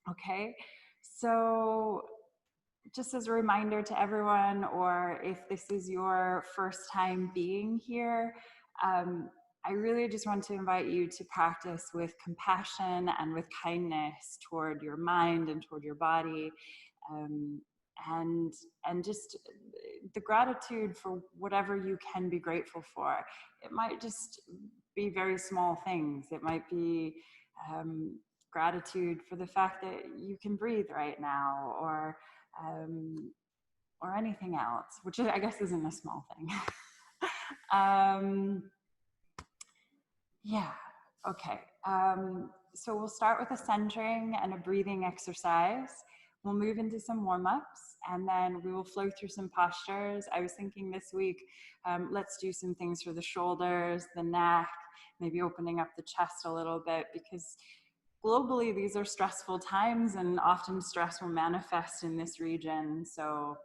Okay, so just as a reminder to everyone, or if this is your first time being here, I really just want to invite you to practice with compassion and with kindness toward your mind and toward your body, um, and just the gratitude for whatever you can be grateful for. It might just be very small things. It might be gratitude for the fact that you can breathe right now, or anything else, which I guess isn't a small thing. Yeah, okay. So we'll start with a centering and a breathing exercise. We'll move into some warm-ups, and then we will flow through some postures. I was thinking this week, let's do some things for the shoulders, the neck, maybe opening up the chest a little bit, because globally these are stressful times, and often stress will manifest in this region. So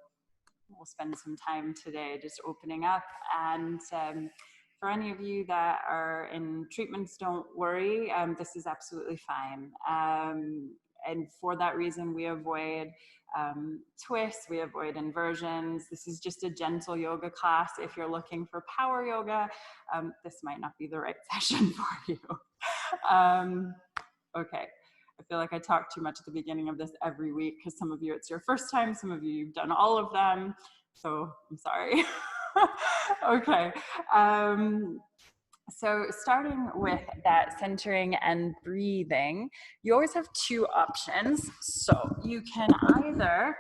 we'll spend some time today just opening up. And for any of you that are in treatments, don't worry, this is absolutely fine. And for that reason, we avoid twists, we avoid inversions. This is just a gentle yoga class. If you're looking for power yoga, this might not be the right session for you. Okay. I feel like I talk too much at the beginning of this every week, because some of you it's your first time, some of you you've done all of them, so I'm sorry. Okay. So starting with that centering and breathing, you always have two options. So you can either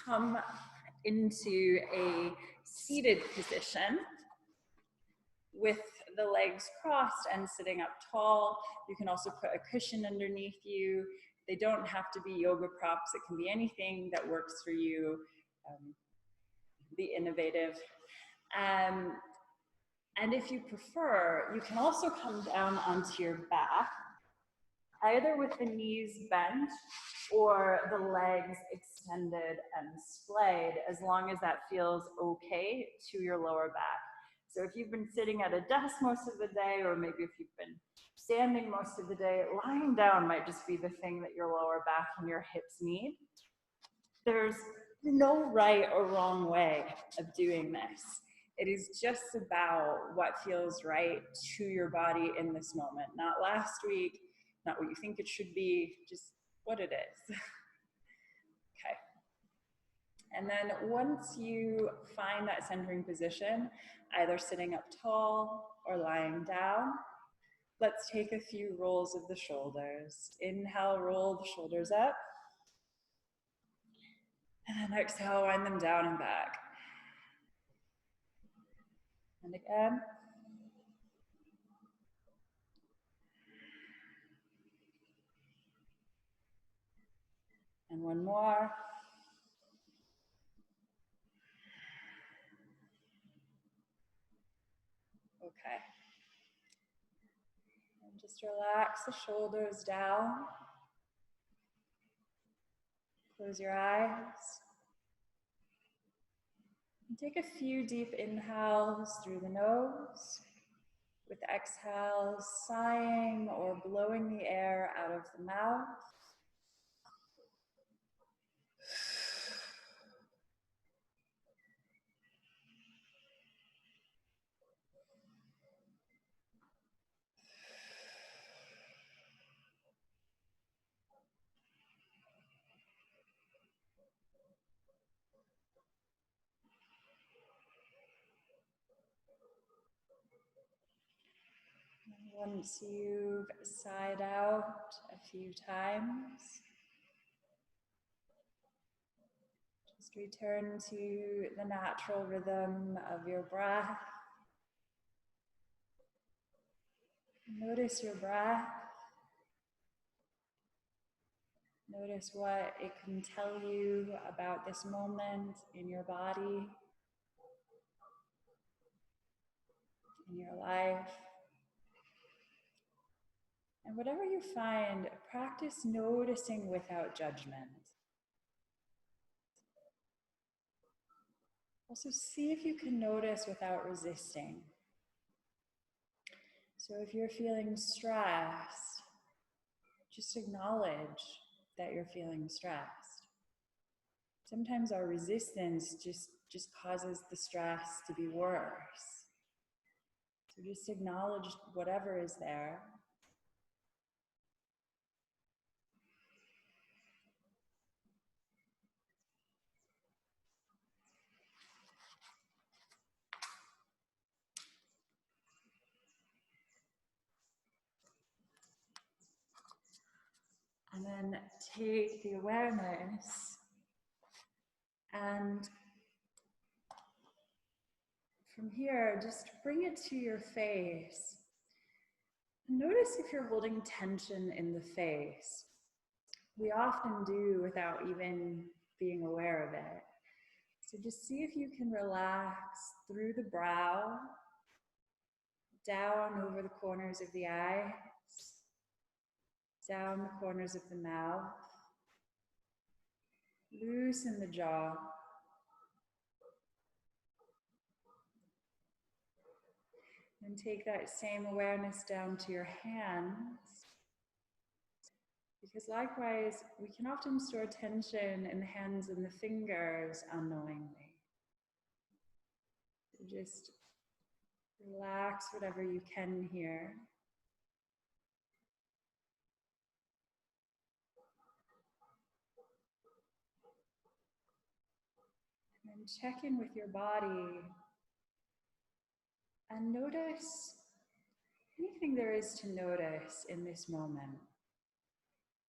come into a seated position with the legs crossed and sitting up tall. You can also put a cushion underneath you. They don't have to be yoga props. It can be anything that works for you. Be innovative. And if you prefer, you can also come down onto your back, either with the knees bent or the legs extended and splayed, as long as that feels okay to your lower back. So if you've been sitting at a desk most of the day, or maybe if you've been standing most of the day, lying down might just be the thing that your lower back and your hips need. There's no right or wrong way of doing this. It is just about what feels right to your body in this moment, not last week, not what you think it should be, just what it is. Okay. And then once you find that centering position, either sitting up tall or lying down, let's take a few rolls of the shoulders. Inhale, roll the shoulders up. And then exhale, wind them down and back. And again. And one more. Okay. And just relax the shoulders down. Close your eyes. And take a few deep inhales through the nose, with exhales sighing or blowing the air out of the mouth. Once you've sighed out a few times, just return to the natural rhythm of your breath. Notice your breath. Notice what it can tell you about this moment in your body, in your life. And whatever you find, practice noticing without judgment. Also, see if you can notice without resisting. So if you're feeling stressed, just acknowledge that you're feeling stressed. Sometimes our resistance just causes the stress to be worse. So just acknowledge whatever is there. And then take the awareness and from here, just bring it to your face. Notice if you're holding tension in the face. We often do without even being aware of it. So just see if you can relax through the brow, down over the corners of the eyes, down the corners of the mouth. Loosen the jaw. And take that same awareness down to your hands. Because likewise, we can often store tension in the hands and the fingers unknowingly. So just relax whatever you can here. And check in with your body and notice anything there is to notice in this moment.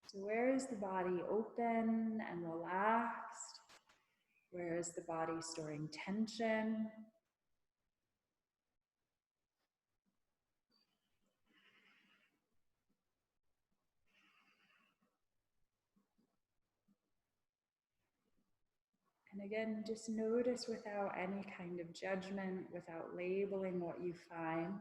So where is the body open and relaxed? Where is the body storing tension? And again, just notice without any kind of judgment, without labeling what you find.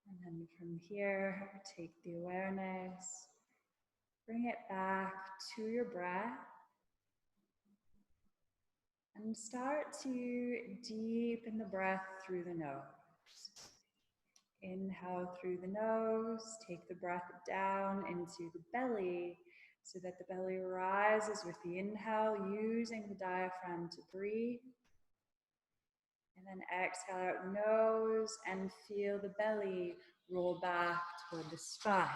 And then from here, take the awareness, bring it back to your breath, and start to deepen the breath through the nose. Inhale through the nose, take the breath down into the belly so that the belly rises with the inhale, using the diaphragm to breathe. And then exhale out the nose and feel the belly roll back toward the spine.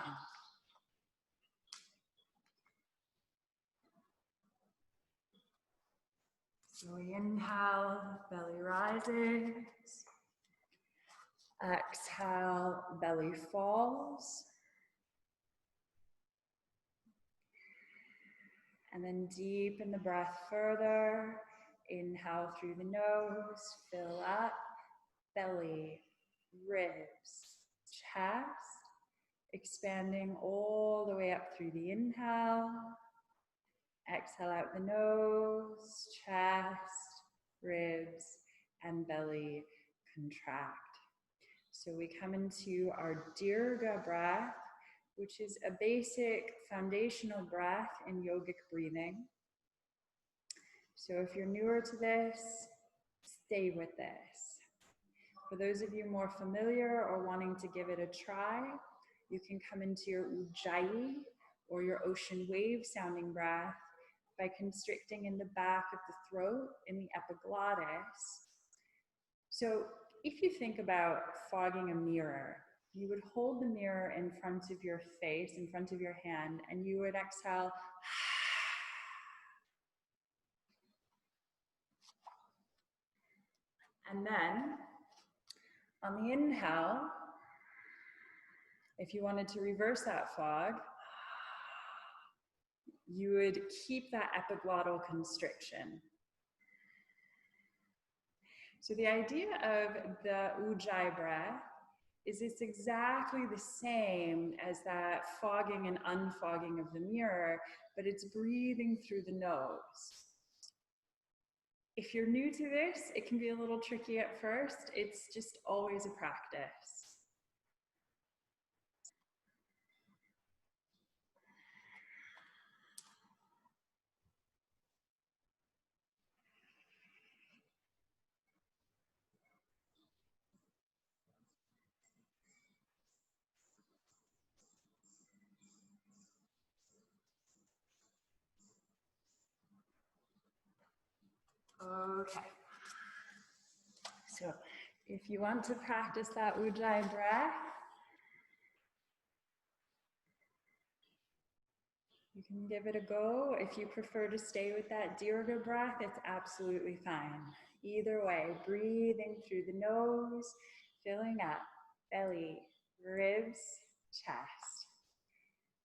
So we inhale, belly rises. Exhale, belly falls. And then deepen the breath further. Inhale through the nose, fill up, belly, ribs, chest, expanding all the way up through the inhale. Exhale out the nose, chest, ribs, and belly contract. So we come into our Dirga breath, which is a basic foundational breath in yogic breathing. So if you're newer to this, stay with this. For those of you more familiar or wanting to give it a try, you can come into your Ujjayi or your ocean wave sounding breath by constricting in the back of the throat in the epiglottis. So if you think about fogging a mirror, you would hold the mirror in front of your face, in front of your hand, and you would exhale. And then on the inhale, if you wanted to reverse that fog, you would keep that epiglottal constriction. So the idea of the Ujjayi breath is it's exactly the same as that fogging and unfogging of the mirror, but it's breathing through the nose. If you're new to this, it can be a little tricky at first. It's just always a practice. Okay. So if you want to practice that Ujjayi breath, you can give it a go. If you prefer to stay with that Dirga breath, it's absolutely fine. Either way, breathing through the nose, filling up belly, ribs, chest.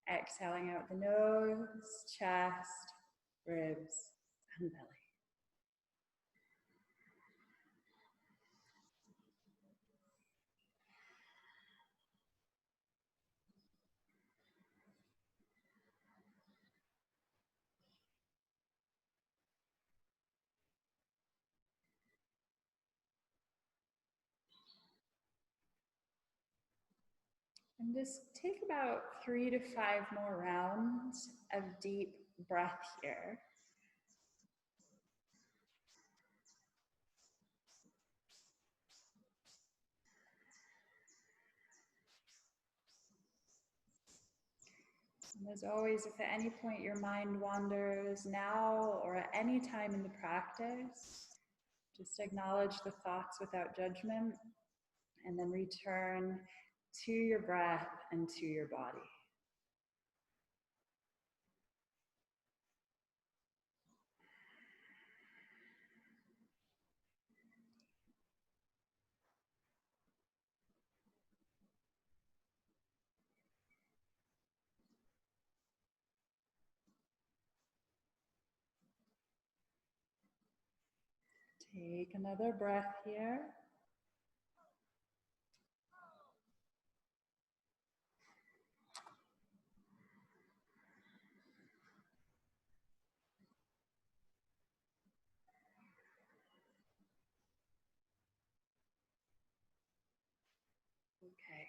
Exhaling out the nose, chest, ribs, and belly. And just take about 3 to 5 more rounds of deep breath here. And as always, if at any point your mind wanders, now or at any time in the practice, just acknowledge the thoughts without judgment and then return to your breath and to your body. Take another breath here. Okay.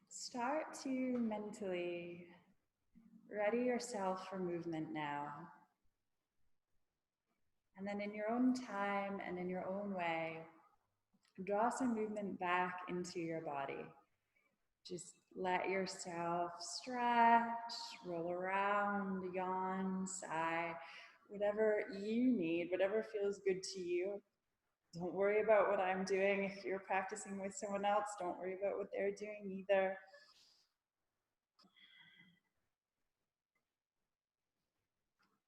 Start to mentally ready yourself for movement now. And then in your own time and in your own way, draw some movement back into your body. Just let yourself stretch, roll around, yawn, sigh, whatever you need, whatever feels good to you. Don't worry about what I'm doing. If you're practicing with someone else, don't worry about what they're doing either.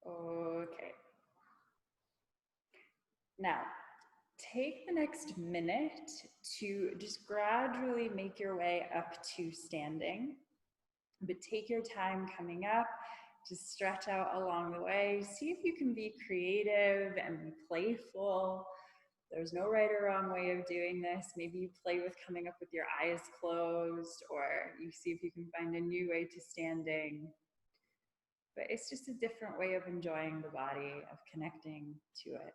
Okay. Now, take the next minute to just gradually make your way up to standing, but take your time coming up. Just stretch out along the way. See if you can be creative and be playful. There's no right or wrong way of doing this. Maybe you play with coming up with your eyes closed, or you see if you can find a new way to standing. But it's just a different way of enjoying the body, of connecting to it.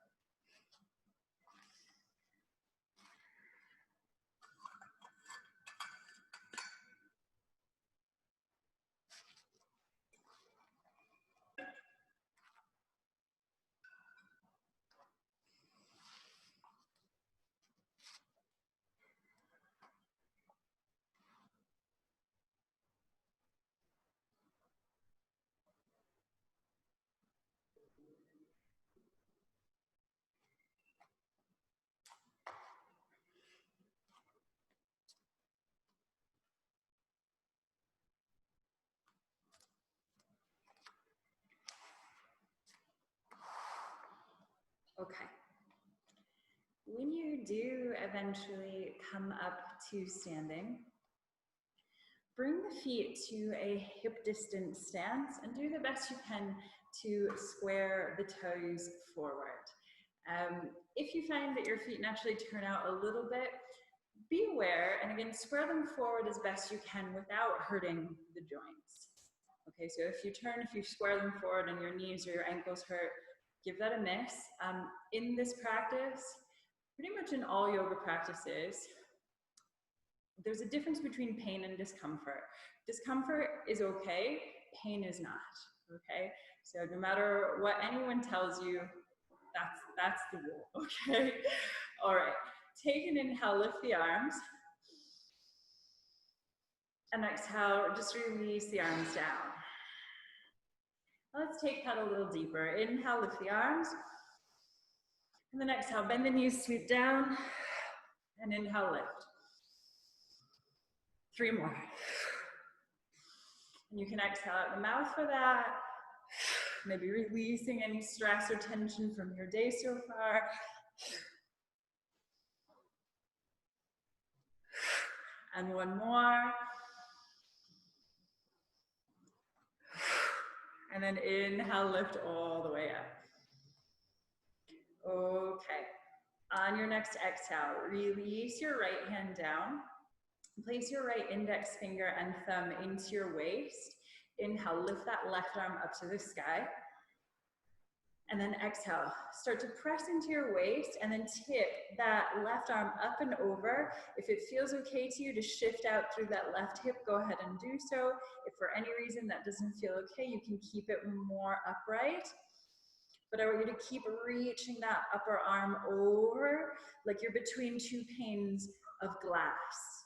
Okay. When you do eventually come up to standing, bring the feet to a hip distance stance and do the best you can to square the toes forward. If you find that your feet naturally turn out a little bit, be aware, and again, square them forward as best you can without hurting the joints. Okay, so if you square them forward and your knees or your ankles hurt, give that a miss. In this practice, pretty much in all yoga practices, there's a difference between pain and discomfort. Discomfort is okay, pain is not, okay? So no matter what anyone tells you, that's the rule, okay? All right, take an inhale, lift the arms. And exhale, just release the arms down. Let's take that a little deeper. Inhale, lift the arms. And then exhale, bend the knees, sweep down. And inhale, lift. 3 more. And you can exhale out the mouth for that. Maybe releasing any stress or tension from your day so far. And 1 more. And then inhale, lift all the way up. Okay. On your next exhale, release your right hand down. Place your right index finger and thumb into your waist. Inhale, lift that left arm up to the sky. And then exhale, start to press into your waist and then tip that left arm up and over. If it feels okay to you to shift out through that left hip, go ahead and do so. If for any reason that doesn't feel okay, you can keep it more upright. But I want you to keep reaching that upper arm over like you're between 2 panes of glass.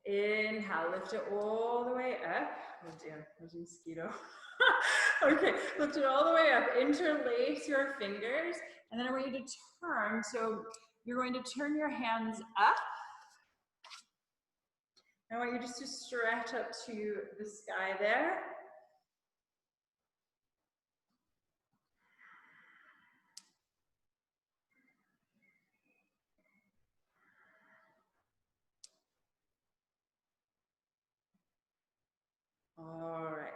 Inhale, lift it all the way up. Oh dear, there's a mosquito. Okay, lift it all the way up. Interlace your fingers, and then I want you to turn. So you're going to turn your hands up. I want you just to stretch up to the sky there. All right.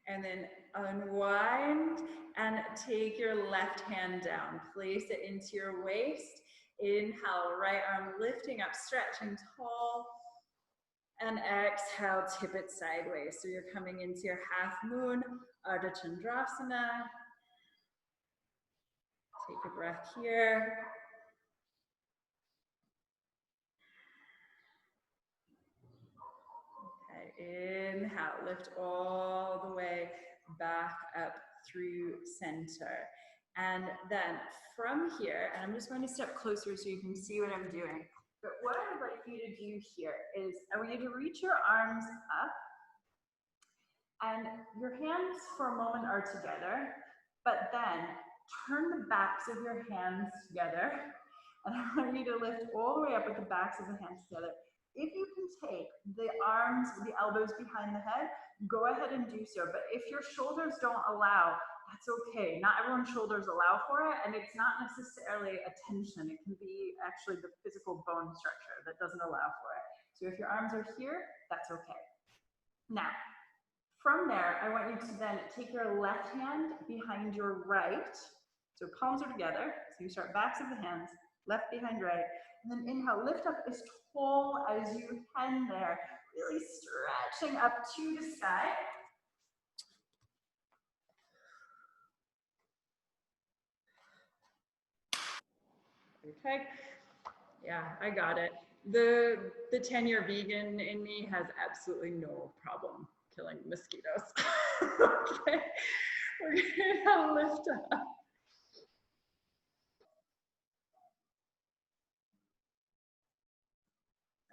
And then unwind and take your left hand down. Place it into your waist. Inhale, right arm lifting up, stretching tall. And exhale, tip it sideways. So you're coming into your half moon, Ardha Chandrasana. Take a breath here. Okay, inhale, lift all the way back up through center. And then from here, and I'm just going to step closer so you can see what I'm doing. But what I would like you to do here is I want you to reach your arms up and your hands for a moment are together, but then turn the backs of your hands together. And I want you to lift all the way up with the backs of the hands together. If you can take the arms, the elbows behind the head, go ahead and do so. But if your shoulders don't allow, that's okay. Not everyone's shoulders allow for it, and it's not necessarily a tension. It can be actually the physical bone structure that doesn't allow for it. So if your arms are here, that's okay. Now, from there, I want you to then take your left hand behind your right. So palms are together. So you start backs of the hands, left behind right. And then inhale, lift up as tall as you can there. Really stretching up to the sky. Okay. Yeah, I got it. The 10-year vegan in me has absolutely no problem killing mosquitoes. Okay. We're gonna lift up.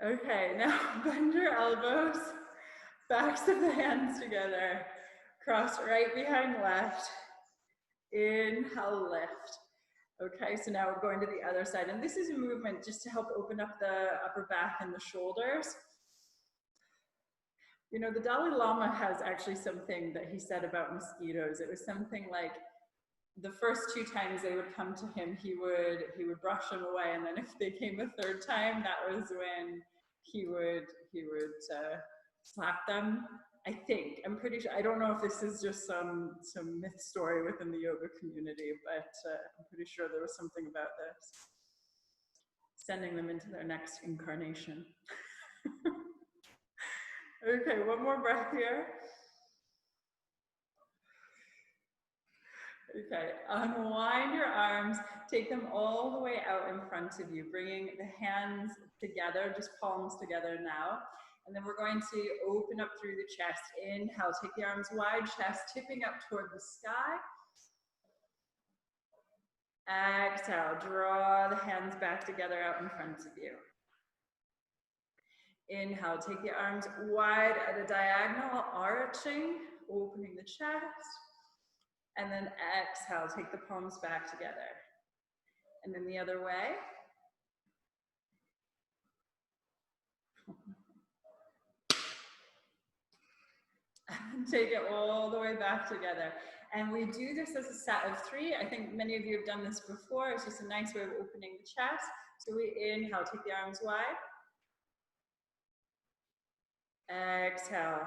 Okay, now bend your elbows, backs of the hands together, cross right behind left, inhale, lift. Okay, so now we're going to the other side, and this is a movement just to help open up the upper back and the shoulders. You know, the Dalai Lama has actually something that he said about mosquitoes. It was something like, the first 2 times they would come to him, he would brush them away, and then if they came a 3rd time, that was when he would slap them. I think, I'm pretty sure. I don't know if this is just some myth story within the yoga community, but I'm pretty sure there was something about this, sending them into their next incarnation. Okay, one more breath here. Okay, unwind your arms, take them all the way out in front of you, bringing the hands together, just palms together now. And then we're going to open up through the chest. Inhale, take the arms wide, chest tipping up toward the sky. Exhale, draw the hands back together out in front of you. Inhale, take the arms wide at a diagonal, arching, opening the chest. And then exhale, take the palms back together. And then the other way. And take it all the way back together. And we do this as a set of 3. I think many of you have done this before. It's just a nice way of opening the chest. So we inhale, take the arms wide. Exhale,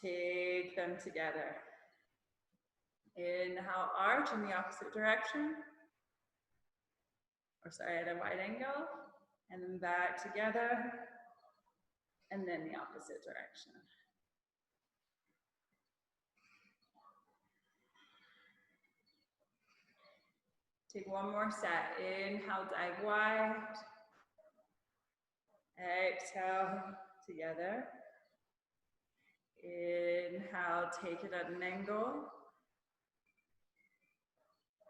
take them together. Inhale, arch in the opposite direction. Or sorry, at a wide angle. And then back together. And then the opposite direction. Take one more set. Inhale, dive wide. Exhale, together. Inhale, take it at an angle.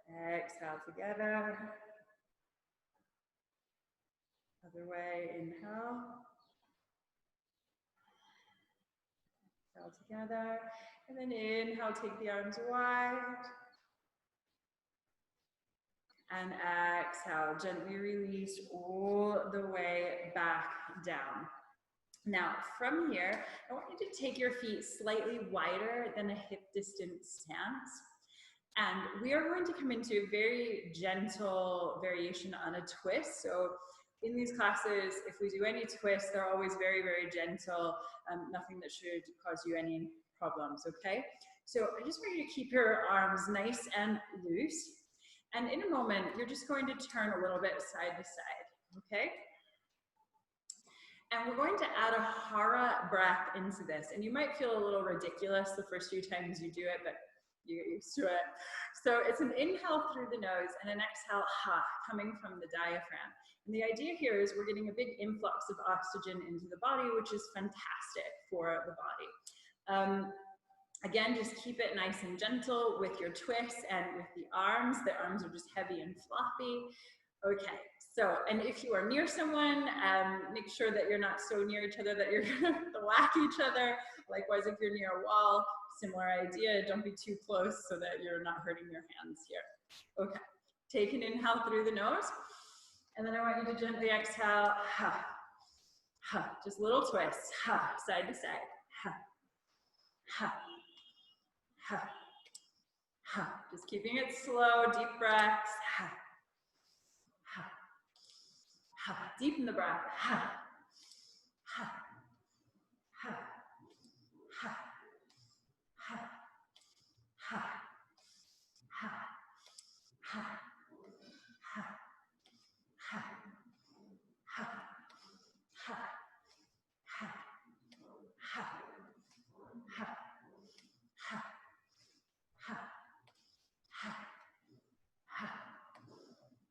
Exhale, together. Other way, inhale. Exhale, together. And then inhale, take the arms wide. And exhale, gently release all the way back down. Now, from here, I want you to take your feet slightly wider than a hip distance stance. And we are going to come into a very gentle variation on a twist. So in these classes, if we do any twists, they're always very, very gentle, nothing that should cause you any problems, okay? So I just want you to keep your arms nice and loose. And in a moment, you're just going to turn a little bit side to side, okay? And we're going to add a hara breath into this. And you might feel a little ridiculous the first few times you do it, but you get used to it. So it's an inhale through the nose and an exhale, ha, coming from the diaphragm. And the idea here is we're getting a big influx of oxygen into the body, which is fantastic for the body. Again, just keep it nice and gentle with your twists and with the arms. The arms are just heavy and floppy. Okay, so, and if you are near someone, make sure that you're not so near each other that you're gonna whack each other. Likewise, if you're near a wall, similar idea, don't be too close so that you're not hurting your hands here. Okay, take an inhale through the nose, and then I want you to gently exhale, ha, ha, just little twists, ha, side to side, ha, ha, ha, ha. Just keeping it slow, deep breaths, ha, ha, ha. Deepen the breath, ha, ha, ha, ha, ha, ha, ha, ha, ha, ha, ha, ha, ha, ha, ha, ha, ha, ha,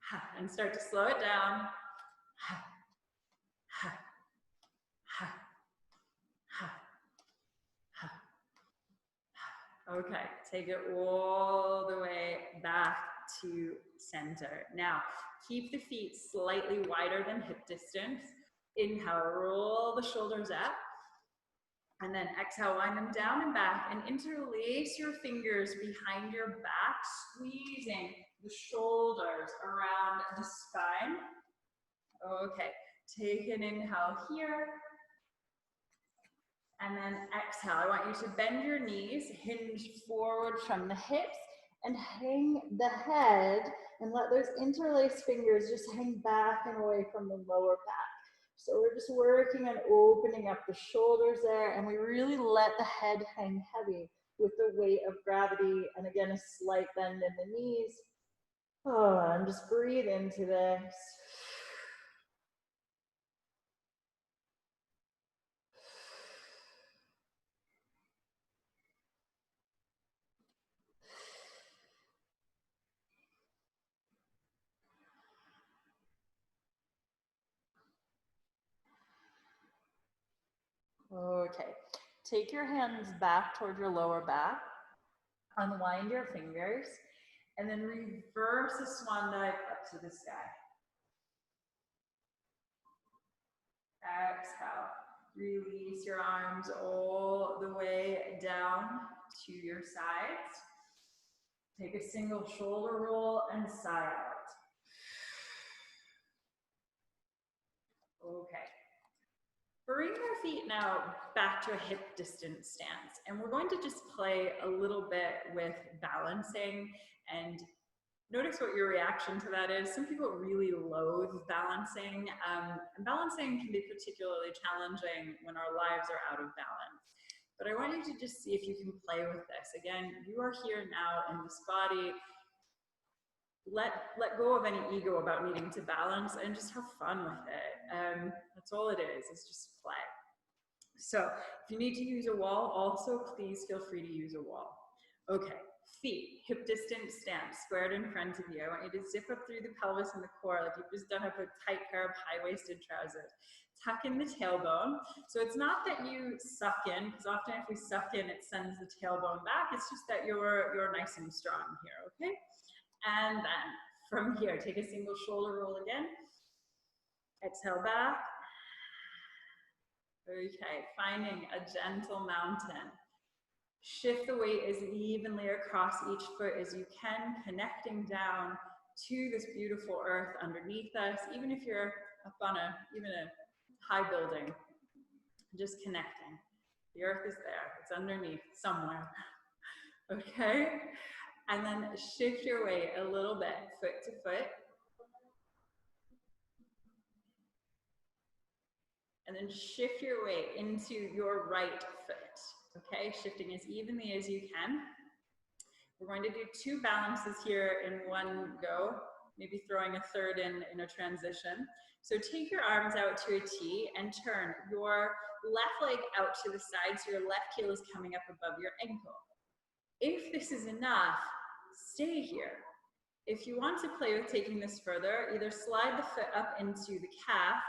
ha, and start to slow it down. Ha, ha, ha, ha, ha, ha. Okay, take it all the way back to center. Now, keep the feet slightly wider than hip distance. Inhale, roll the shoulders up. And then exhale, wind them down and back, and interlace your fingers behind your back, squeezing the shoulders around the spine. Okay, take an inhale here. And then exhale. I want you to bend your knees, hinge forward from the hips, and hang the head, and let those interlaced fingers just hang back and away from the lower back. So we're just working on opening up the shoulders there, and we really let the head hang heavy with the weight of gravity, and again, a slight bend in the knees. Oh, and just breathe into this. Okay, take your hands back toward your lower back, unwind your fingers, and then reverse a swan dive up to the sky. Exhale. Release your arms all the way down to your sides. Take a single shoulder roll and sigh out. Okay. Bring your feet now back to a hip distance stance. And we're going to just play a little bit with balancing and notice what your reaction to that is. Some people really loathe balancing. And balancing can be particularly challenging when our lives are out of balance. But I want you to just see if you can play with this. Again, you are here now in this body. Let go of any ego about needing to balance and just have fun with it. That's all it is. It's just play. So if you need to use a wall, also please feel free to use a wall. Okay, feet, hip distance stance, squared in front of you. I want you to zip up through the pelvis and the core like you've just done up a tight pair of high-waisted trousers. Tuck in the tailbone. So it's not that you suck in, because often if we suck in, it sends the tailbone back. It's just that you're nice and strong here, okay? And then from here, take a single shoulder roll again. Exhale back. Okay, finding a gentle mountain. Shift the weight as evenly across each foot as you can, connecting down to this beautiful earth underneath us. Even if you're up on even a high building, just connecting. The earth is there, it's underneath somewhere. Okay? And then shift your weight a little bit, foot to foot. And then shift your weight into your right foot, okay? Shifting as evenly as you can. We're going to do 2 balances here in one go, maybe throwing a third in a transition. So take your arms out to a T and turn your left leg out to the side so your left heel is coming up above your ankle. If this is enough, stay here. If you want to play with taking this further, either slide the foot up into the calf,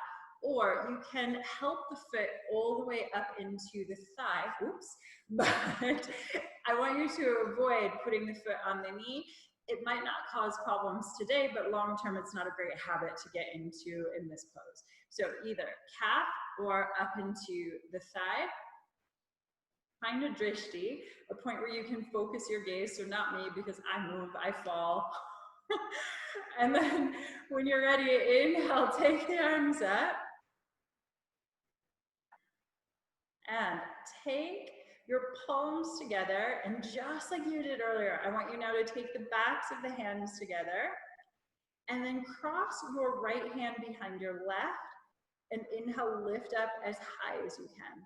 or you can help the foot all the way up into the thigh. Oops. But I want you to avoid putting the foot on the knee. It might not cause problems today, but long term, it's not a great habit to get into in this pose. So either calf or up into the thigh. Find a drishti, a point where you can focus your gaze. So not me, because I move, I fall. And then when you're ready, inhale, take the arms up. And take your palms together, and just like you did earlier, I want you now to take the backs of the hands together, and then cross your right hand behind your left, and inhale, lift up as high as you can.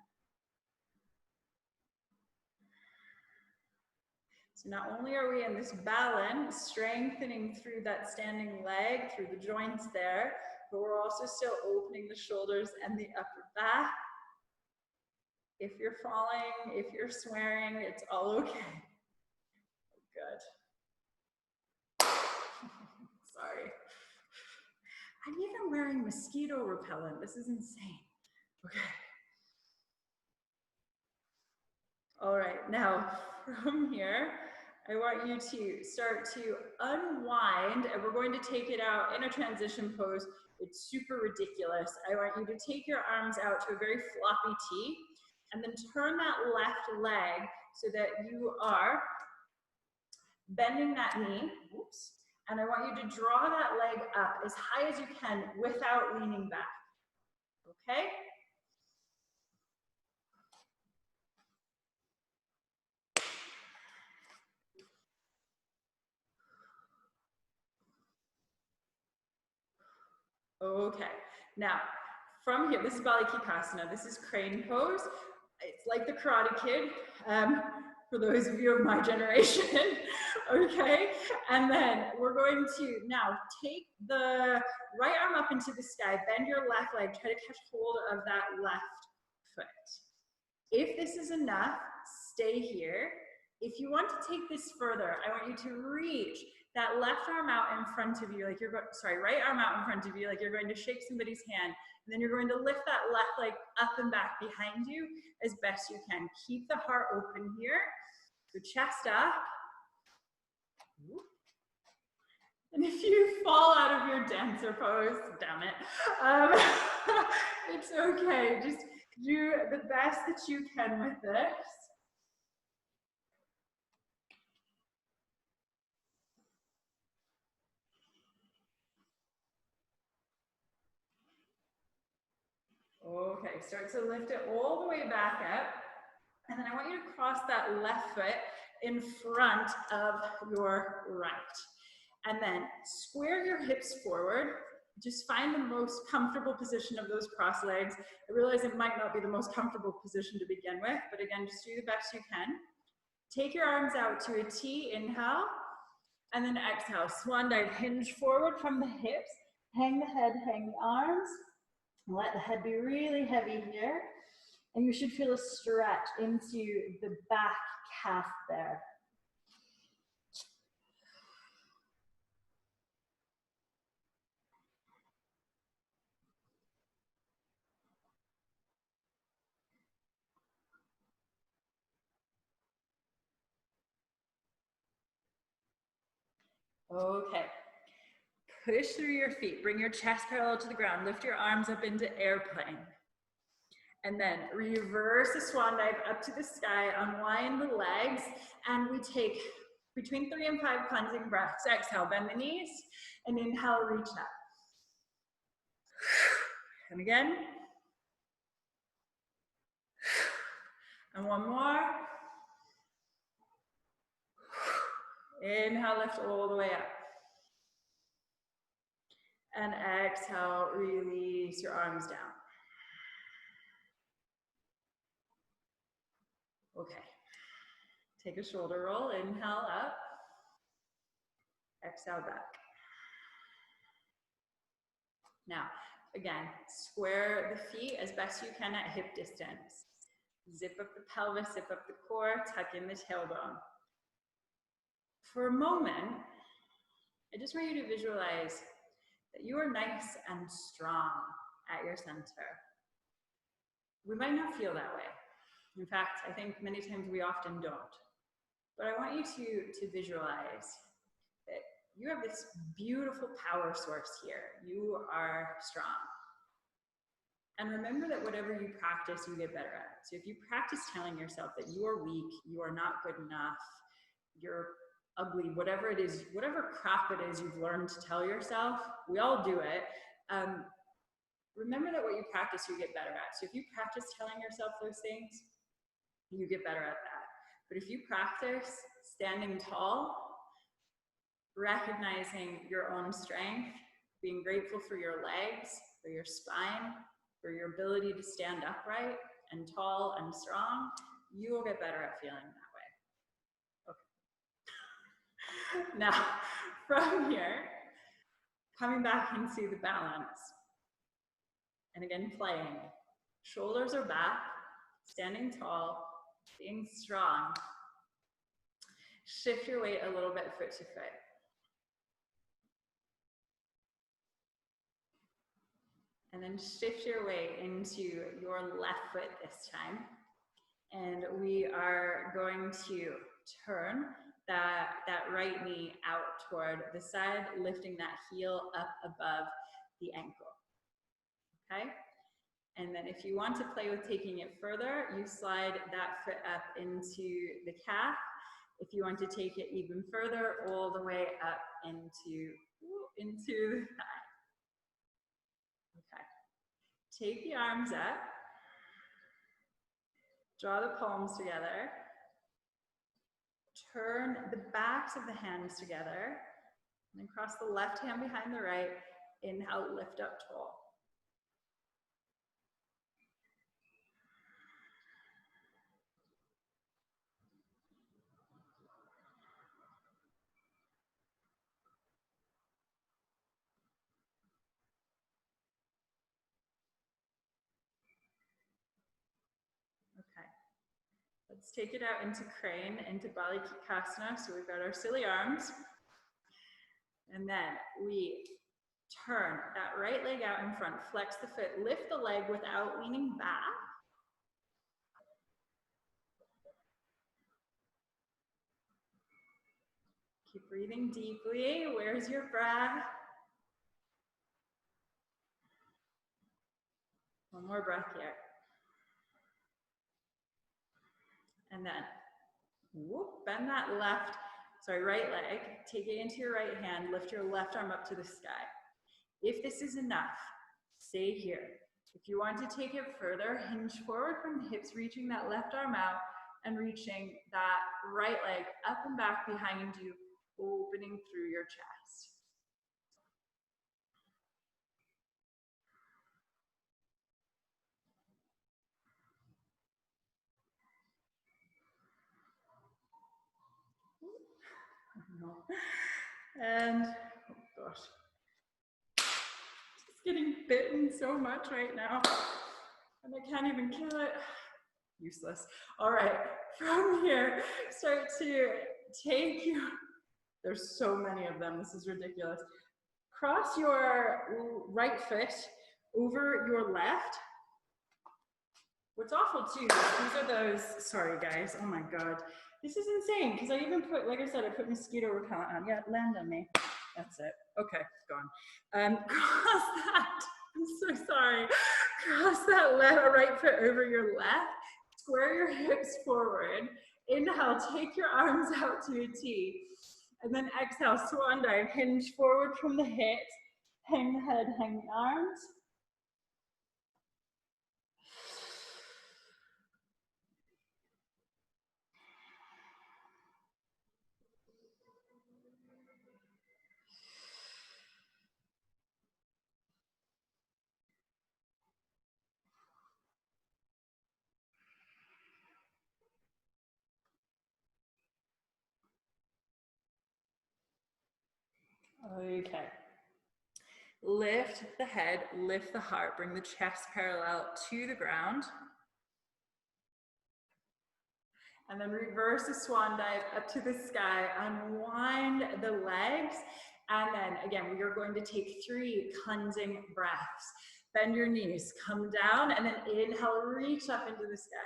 So not only are we in this balance, strengthening through that standing leg, through the joints there, but we're also still opening the shoulders and the upper back. If you're falling, if you're swearing, it's all okay. Good. Sorry. I'm even wearing mosquito repellent. This is insane. Okay. All right, now from here, I want you to start to unwind, and we're going to take it out in a transition pose. It's super ridiculous. I want you to take your arms out to a very floppy T, and then turn that left leg so that you are bending that knee. Oops. And I want you to draw that leg up as high as you can without leaning back. Okay? Okay. Now, from here, this is Balikikasana. This is crane pose. It's like the Karate Kid, for those of you of my generation, okay? And then we're going to now take the right arm up into the sky, bend your left leg, try to catch hold of that left foot. If this is enough, stay here. If you want to take this further, I want you to reach that left arm out in front of you, like you're going, sorry, right arm out in front of you, like you're going to shake somebody's hand. And then you're going to lift that left leg up and back behind you as best you can. Keep the heart open here. So chest up. And if you fall out of your dancer pose, damn it, it's okay. Just Do the best that you can with this. Okay, start to lift it all the way back up. And then I want you to cross that left foot in front of your right. And then square your hips forward. Just find the most comfortable position of those cross legs. I realize it might not be the most comfortable position to begin with, but again, just do the best you can. Take your arms out to a T, inhale, and then exhale. Swan dive, hinge forward from the hips, hang the head, hang the arms. Let the head be really heavy here. And you should feel a stretch into the back calf there. Okay. Push through your feet. Bring your chest parallel to the ground. Lift your arms up into airplane. And then reverse the swan dive up to the sky. Unwind the legs. And we take between 3 and 5 cleansing breaths. Exhale, bend the knees. And inhale, reach up. And again. And one more. Inhale, lift all the way up. And exhale, release your arms down. Okay. Take a shoulder roll. Inhale up. Exhale back. Now, again, square the feet as best you can at hip distance. Zip up the pelvis, zip up the core, tuck in the tailbone. For a moment, I just want you to visualize that you are nice and strong at your center. We might not feel that way. In fact, I think many times we often don't. But I want you to visualize that you have this beautiful power source here. You are strong. And remember that whatever you practice, you get better at. So if you practice telling yourself that you are weak, you are not good enough, you're ugly, whatever it is, whatever crap it is you've learned to tell yourself, we all do it. Remember that what you practice, you get better at. So if you practice telling yourself those things, you get better at that. But if you practice standing tall, recognizing your own strength, being grateful for your legs, for your spine, for your ability to stand upright and tall and strong, you will get better at feeling that way. Okay. Now, from here, coming back into the balance. And again, playing. Shoulders are back, standing tall, being strong. Shift your weight a little bit foot to foot. And then shift your weight into your left foot this time. And we are going to turn that right knee out toward the side, lifting that heel up above the ankle. Okay? And then if you want to play with taking it further, you slide that foot up into the calf. If you want to take it even further, all the way up into the thigh. Okay. Take the arms up. Draw the palms together. Turn the backs of the hands together. And then cross the left hand behind the right. Inhale, lift up tall. Okay. Let's take it out into crane, into Balikasana. So we've got our silly arms. And then we turn that right leg out in front, flex the foot, lift the leg without leaning back. Keep breathing deeply. Where's your breath? One more breath here. And then whoop, bend that right leg, take it into your right hand, lift your left arm up to the sky. If this is enough, stay here. If you want to take it further, hinge forward from the hips, reaching that left arm out and reaching that right leg up and back behind you, opening through your chest. And, oh gosh, just getting bitten so much right now, and I can't even kill it. Useless. All right, from here, start to take your, there's so many of them, this is ridiculous. Cross your right foot over your left. What's awful too, these are those, sorry guys, oh my God. This is insane, because I even put, like I said, I put mosquito repellent on. Yeah, land on me. That's it. Okay, gone. Cross that, I'm so sorry. Cross that right foot over your left. Square your hips forward. Inhale, take your arms out to a T. And then exhale, swan dive, hinge forward from the hips. Hang the head, hang the arms. Okay. Lift the head, lift the heart, bring the chest parallel to the ground. And then reverse the swan dive up to the sky, unwind the legs. And then again, we are going to take 3 cleansing breaths. Bend your knees, come down, and then inhale, reach up into the sky.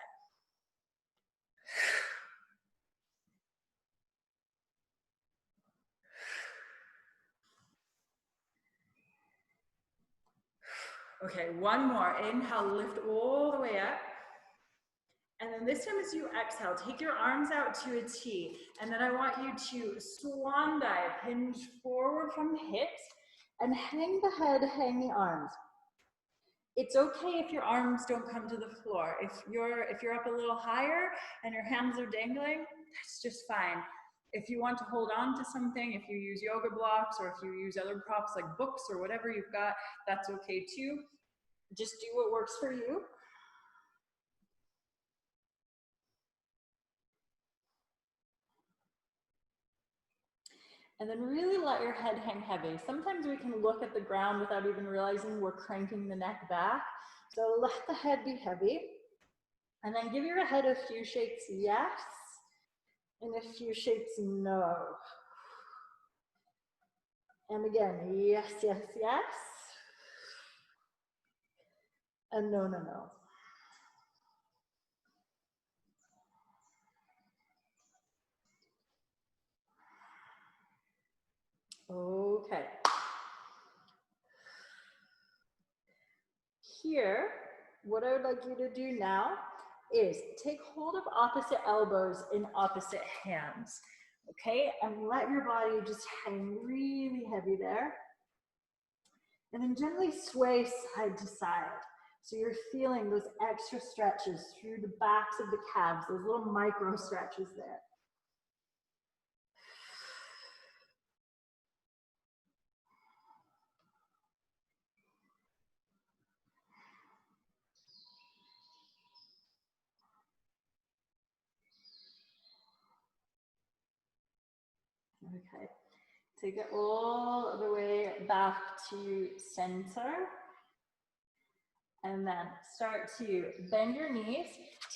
Okay, one more. Inhale, lift all the way up. And then this time as you exhale, take your arms out to a T. And then I want you to swan dive, hinge forward from the hips, and hang the head, hang the arms. It's okay if your arms don't come to the floor. If you're up a little higher and your hands are dangling, that's just fine. If you want to hold on to something, if you use yoga blocks or if you use other props like books or whatever you've got, that's okay too. Just do what works for you. And then really let your head hang heavy. Sometimes we can look at the ground without even realizing we're cranking the neck back. So let the head be heavy. And then give your head a few shakes yes, and a few shakes no. And again, yes, yes, yes. And no, no, no. Okay. Here, what I would like you to do now is take hold of opposite elbows in opposite hands, okay? And let your body just hang really heavy there. And then gently sway side to side. So you're feeling those extra stretches through the backs of the calves, those little micro stretches there. Okay, take it all the way back to center. And then start to bend your knees,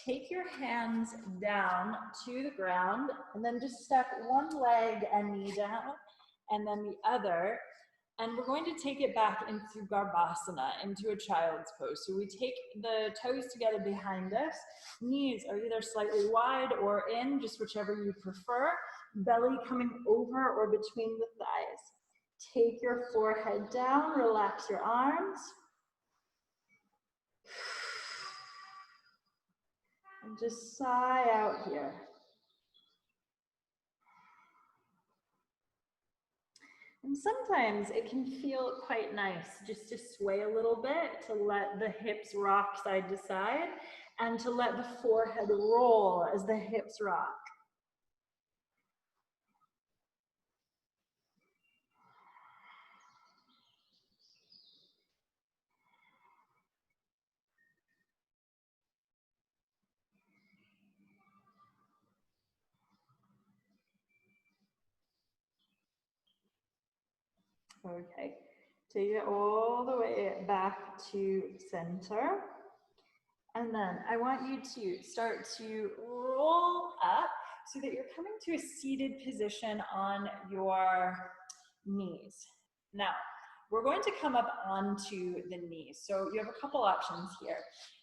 take your hands down to the ground, and then just step one leg and knee down, and then the other. And we're going to take it back into Garbhasana, into a child's pose. So we take the toes together behind us. Knees are either slightly wide or in, just whichever you prefer. Belly coming over or between the thighs. Take your forehead down, relax your arms. And just sigh out here. And sometimes it can feel quite nice just to sway a little bit, to let the hips rock side to side, and to let the forehead roll as the hips rock. Okay, take it all the way back to center. And then I want you to start to roll up so that you're coming to a seated position on your knees. Now, we're going to come up onto the knees. So you have a couple options here.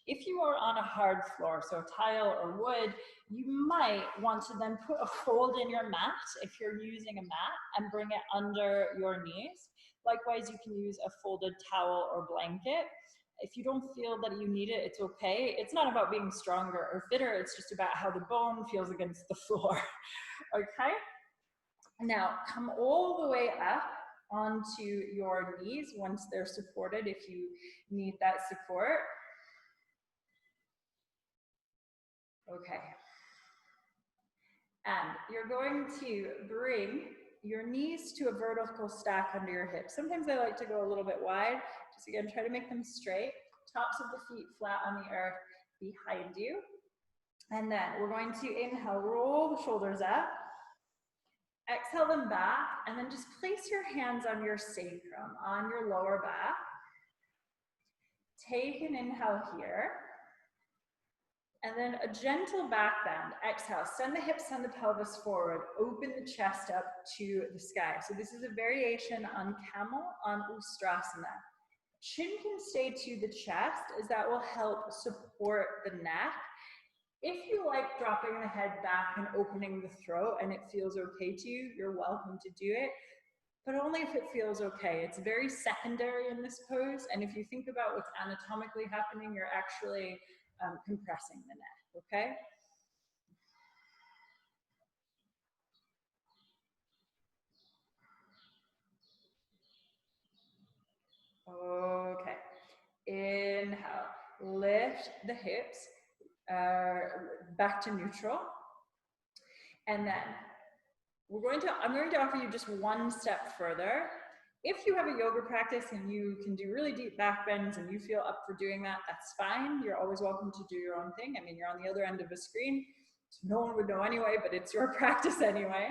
If you are on a hard floor, so tile or wood, you might want to then put a fold in your mat if you're using a mat and bring it under your knees. Likewise, you can use a folded towel or blanket. If you don't feel that you need it, it's okay. It's not about being stronger or fitter, it's just about how the bone feels against the floor. Okay? Now, come all the way up onto your knees once they're supported if you need that support. Okay. And you're going to bring your knees to a vertical stack under your hips. Sometimes I like to go a little bit wide. Just again, try to make them straight. Tops of the feet flat on the earth behind you. And then we're going to inhale, roll the shoulders up. Exhale them back, and then just place your hands on your sacrum, on your lower back. Take an inhale here. And then a gentle back bend. Exhale, send the hips, send the pelvis forward. Open the chest up to the sky. So this is a variation on camel, on Ustrasana. Chin can stay to the chest as that will help support the neck. If you like dropping the head back and opening the throat and it feels okay to you, you're welcome to do it, but only if it feels okay. It's very secondary in this pose, and if you think about what's anatomically happening, you're actually compressing the neck, okay? Okay. Inhale, lift the hips back to neutral. And then I'm going to offer you just one step further. If you have a yoga practice and you can do really deep back bends and you feel up for doing that, that's fine. You're always welcome to do your own thing. I mean, you're on the other end of a screen, so no one would know anyway, but it's your practice anyway.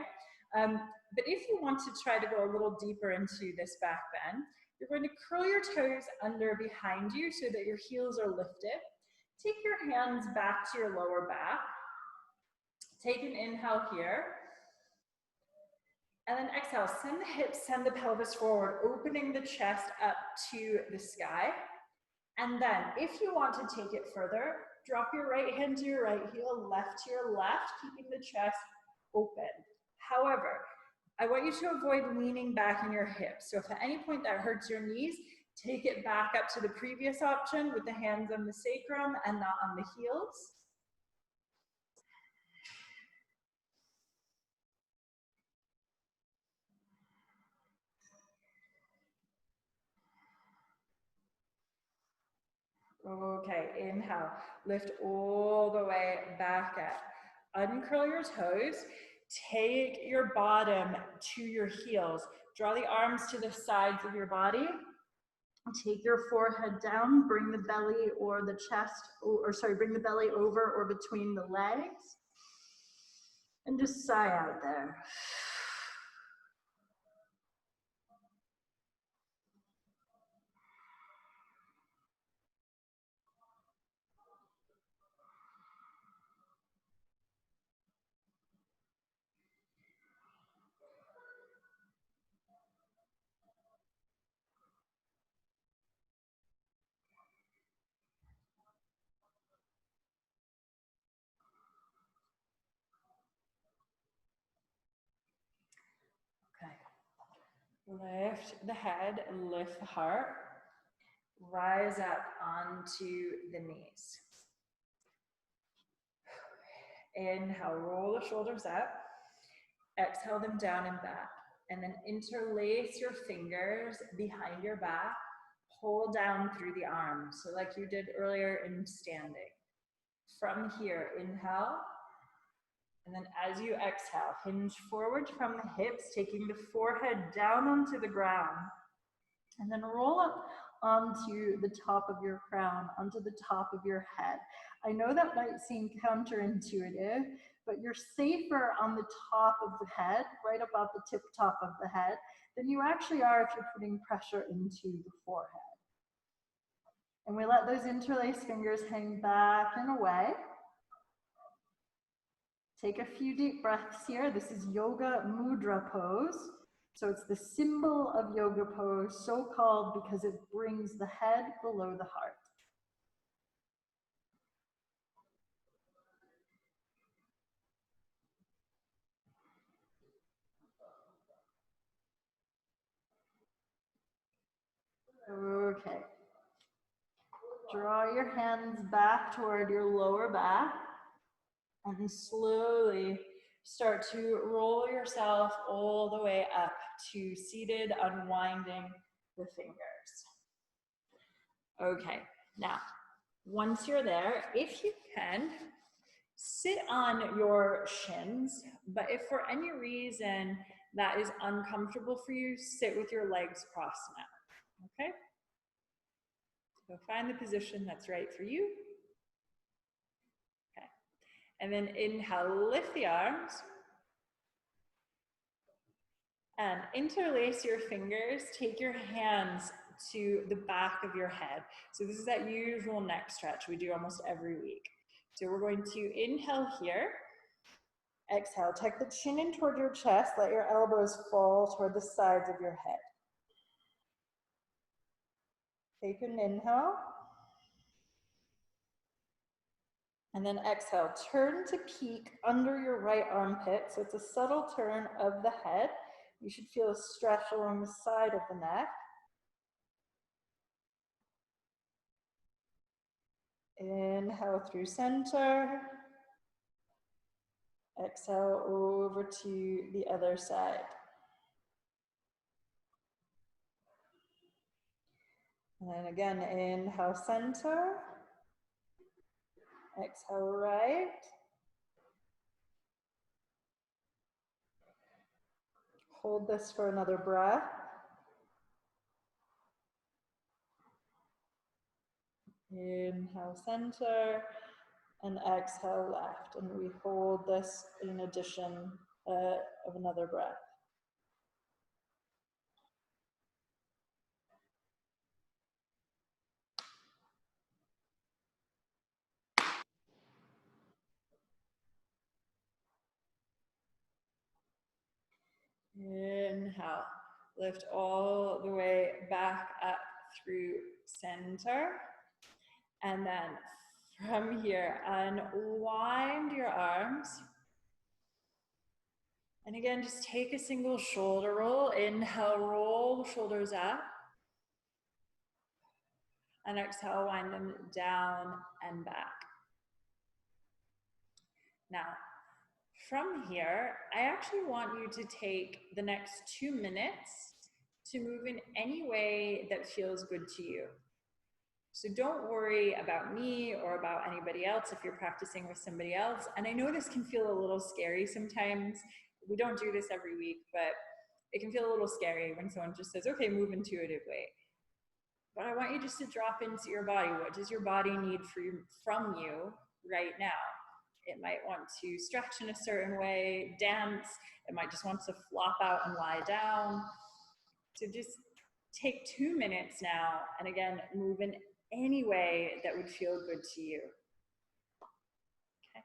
But if you want to try to go a little deeper into this back bend, you're going to curl your toes under behind you so that your heels are lifted. Take your hands back to your lower back. Take an inhale here. And then exhale, send the hips, send the pelvis forward, opening the chest up to the sky. And then if you want to take it further, drop your right hand to your right heel, left to your left, keeping the chest open. However, I want you to avoid leaning back in your hips. So if at any point that hurts your knees, take it back up to the previous option with the hands on the sacrum and not on the heels. Okay, inhale, lift all the way back up. Uncurl your toes, take your bottom to your heels. Draw the arms to the sides of your body. Take your forehead down, bring the belly or the chest, bring the belly over or between the legs. And just sigh out there. Lift the head, lift the heart. Rise up onto the knees. Inhale, roll the shoulders up. Exhale them down and back. And then interlace your fingers behind your back. Pull down through the arms. So like you did earlier in standing. From here, inhale. And then as you exhale, hinge forward from the hips, taking the forehead down onto the ground. And then roll up onto the top of your crown, onto the top of your head. I know that might seem counterintuitive, but you're safer on the top of the head, right above the tip top of the head, than you actually are if you're putting pressure into the forehead. And we let those interlaced fingers hang back and away. Take a few deep breaths here. This is Yoga Mudra pose. So it's the symbol of yoga pose, so called because it brings the head below the heart. Okay. Draw your hands back toward your lower back and slowly start to roll yourself all the way up to seated, unwinding the fingers. Okay, now, once you're there, if you can, sit on your shins, but if for any reason that is uncomfortable for you, sit with your legs crossed now, okay? So find the position that's right for you. Okay, and then inhale, lift the arms. And interlace your fingers, take your hands to the back of your head. So this is that usual neck stretch we do almost every week. So we're going to inhale here. Exhale, tuck the chin in toward your chest, let your elbows fall toward the sides of your head. Take an inhale. And then exhale, turn to peek under your right armpit. So it's a subtle turn of the head. You should feel a stretch along the side of the neck. Inhale through center. Exhale over to the other side. And then again, inhale center. Exhale right. Hold this for another breath. Inhale center and exhale left. And we hold this in addition of another breath. Inhale, lift all the way back up through center. And then from here, unwind your arms. And again, just take a single shoulder roll. Inhale, roll the shoulders up. And exhale, wind them down and back. Now, from here, I actually want you to take the next 2 minutes to move in any way that feels good to you. So don't worry about me or about anybody else if you're practicing with somebody else. And I know this can feel a little scary sometimes. We don't do this every week, but it can feel a little scary when someone just says, okay, move intuitively. But I want you just to drop into your body. What does your body need from you right now? It might want to stretch in a certain way, dance. It might just want to flop out and lie down. So just take 2 minutes now, and again, move in any way that would feel good to you. Okay.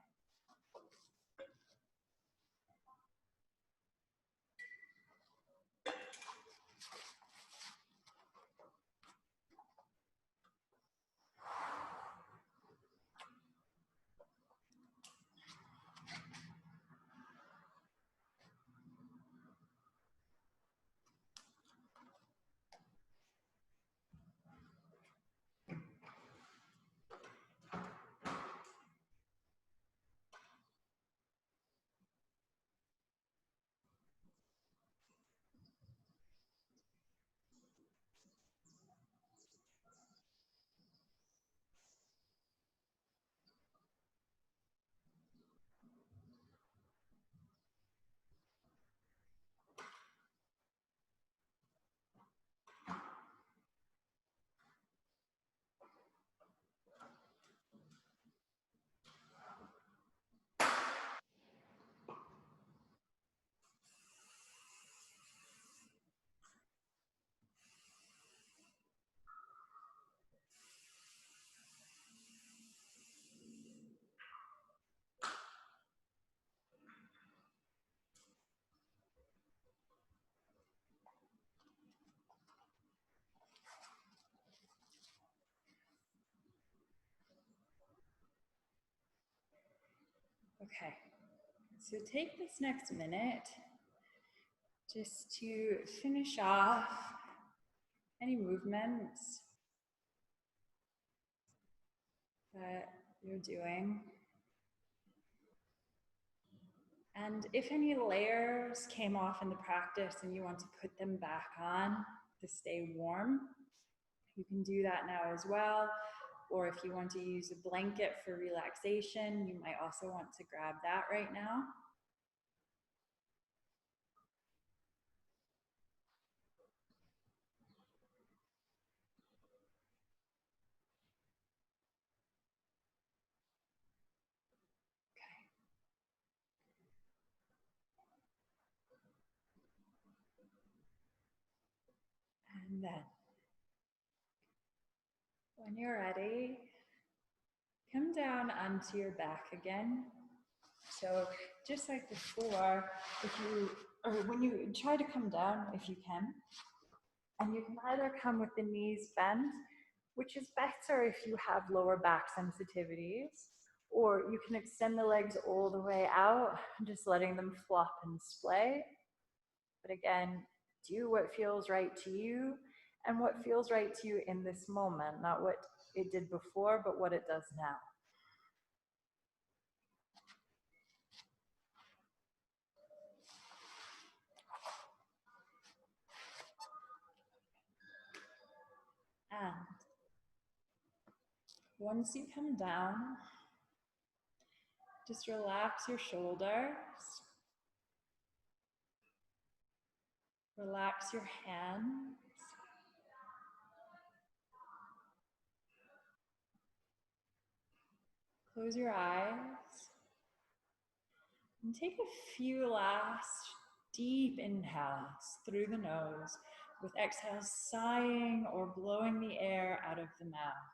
Okay, so take this next minute just to finish off any movements that you're doing. And if any layers came off in the practice and you want to put them back on to stay warm, you can do that now as well. Or if you want to use a blanket for relaxation, you might also want to grab that right now. And then, when you're ready, come down onto your back again. So just like before, when you try to come down, if you can, and you can either come with the knees bent, which is better if you have lower back sensitivities, or you can extend the legs all the way out, just letting them flop and splay. But again, do what feels right to you and what feels right to you in this moment, not what it did before, but what it does now. And once you come down, just relax your shoulders, relax your hands, close your eyes, and take a few last deep inhales through the nose, with exhales sighing or blowing the air out of the mouth.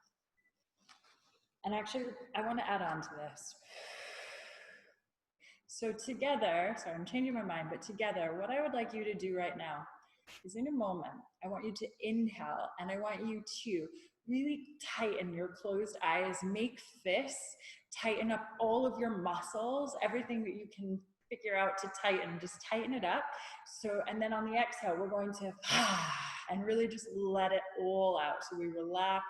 And actually, I want to add on to this. So together, sorry, I'm changing my mind, but together, what I would like you to do right now is in a moment, I want you to inhale and I want you to really tighten your closed eyes, make fists, tighten up all of your muscles, everything that you can figure out to tighten, just tighten it up. So, and then on the exhale, we're going to and really just let it all out. So we relax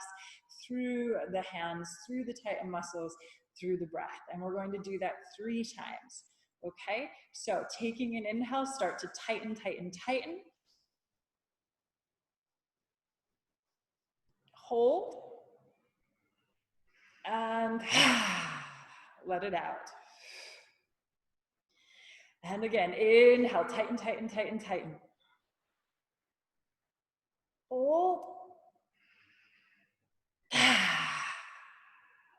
through the hands, through the tightened muscles, through the breath. And we're going to do that 3 times. Okay, so taking an inhale, start to tighten, tighten, tighten. Hold. And let it out. And again, inhale, tighten, tighten, tighten, tighten. Hold.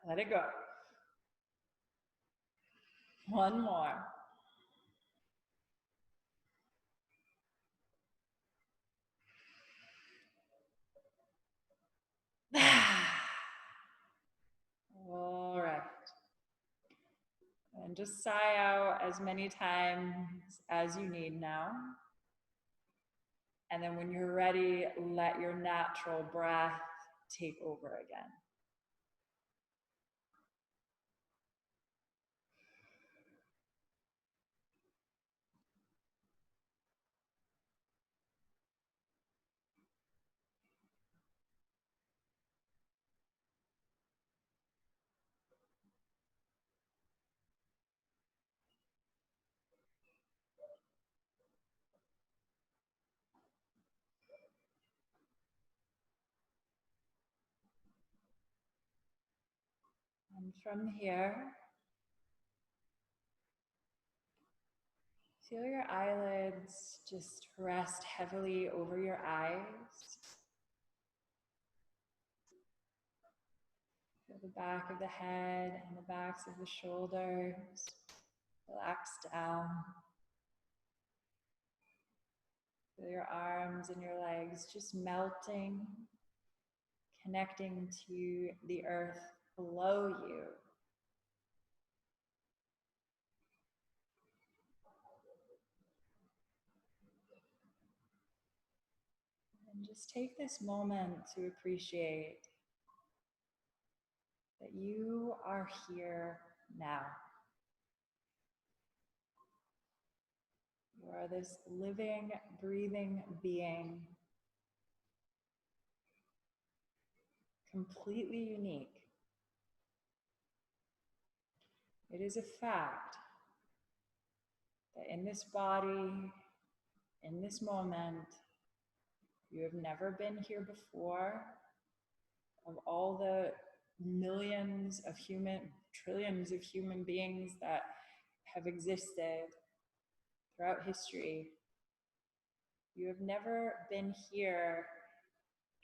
Let it go. One more. All right. And just sigh out as many times as you need now. And then when you're ready, let your natural breath take over again. And from here, feel your eyelids just rest heavily over your eyes. Feel the back of the head and the backs of the shoulders relax down. Feel your arms and your legs just melting, connecting to the earth below you. And just take this moment to appreciate that you are here now. You are this living, breathing being, completely unique. It is a fact that in this body, in this moment, you have never been here before. Of all the millions of trillions of human beings that have existed throughout history, you have never been here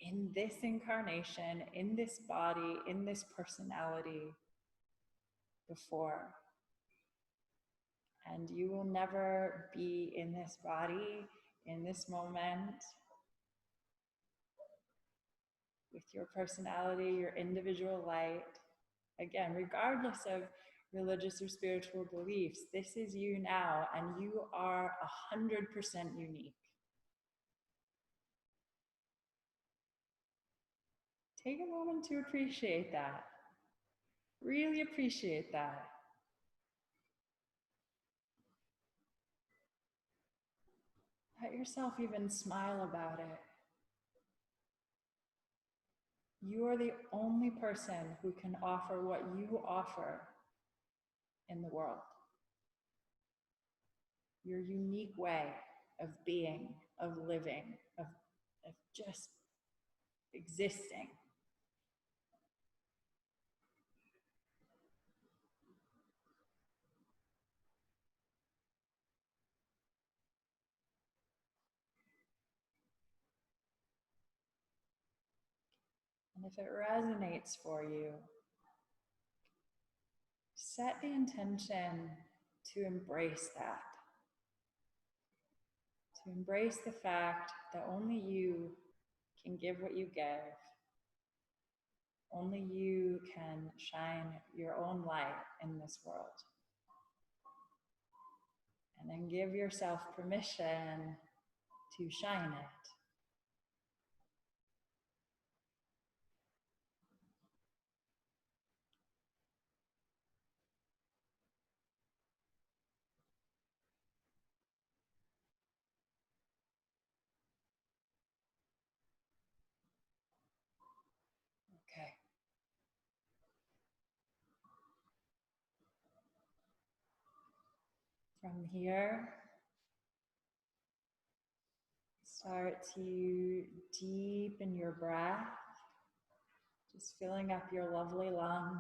in this incarnation, in this body, in this personality before. And you will never be in this body, in this moment, with your personality, your individual light. Again, regardless of religious or spiritual beliefs, this is you now, and you are 100% unique. Take a moment to appreciate that. Really appreciate that. Let yourself even smile about it. You are the only person who can offer what you offer in the world. Your unique way of being, of living, of just existing. And if it resonates for you, set the intention to embrace that. To embrace the fact that only you can give what you give. Only you can shine your own light in this world. And then give yourself permission to shine it. Okay. From here, start to deepen your breath, just filling up your lovely lungs.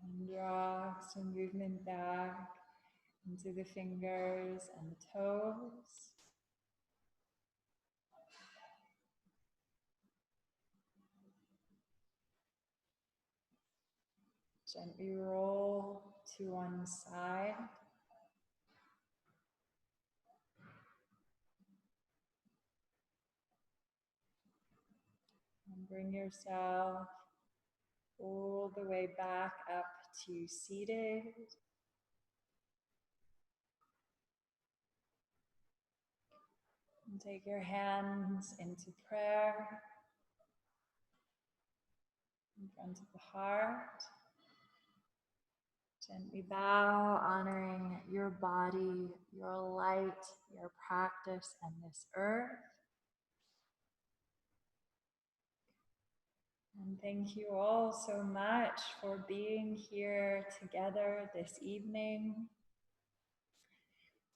And draw some movement back into the fingers and the toes. Gently roll to one side. And bring yourself all the way back up to seated. And take your hands into prayer in front of the heart. Gently bow, honoring your body, your light, your practice, and this earth. And thank you all so much for being here together this evening.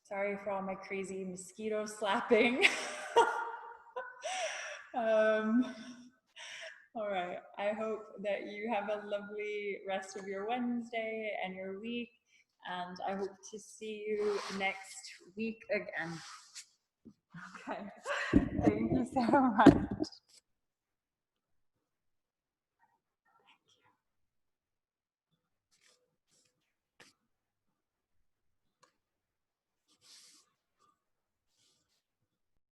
Sorry for all my crazy mosquito slapping. All right, I hope that you have a lovely rest of your Wednesday and your week, and I hope to see you next week again. Okay, thank you so much.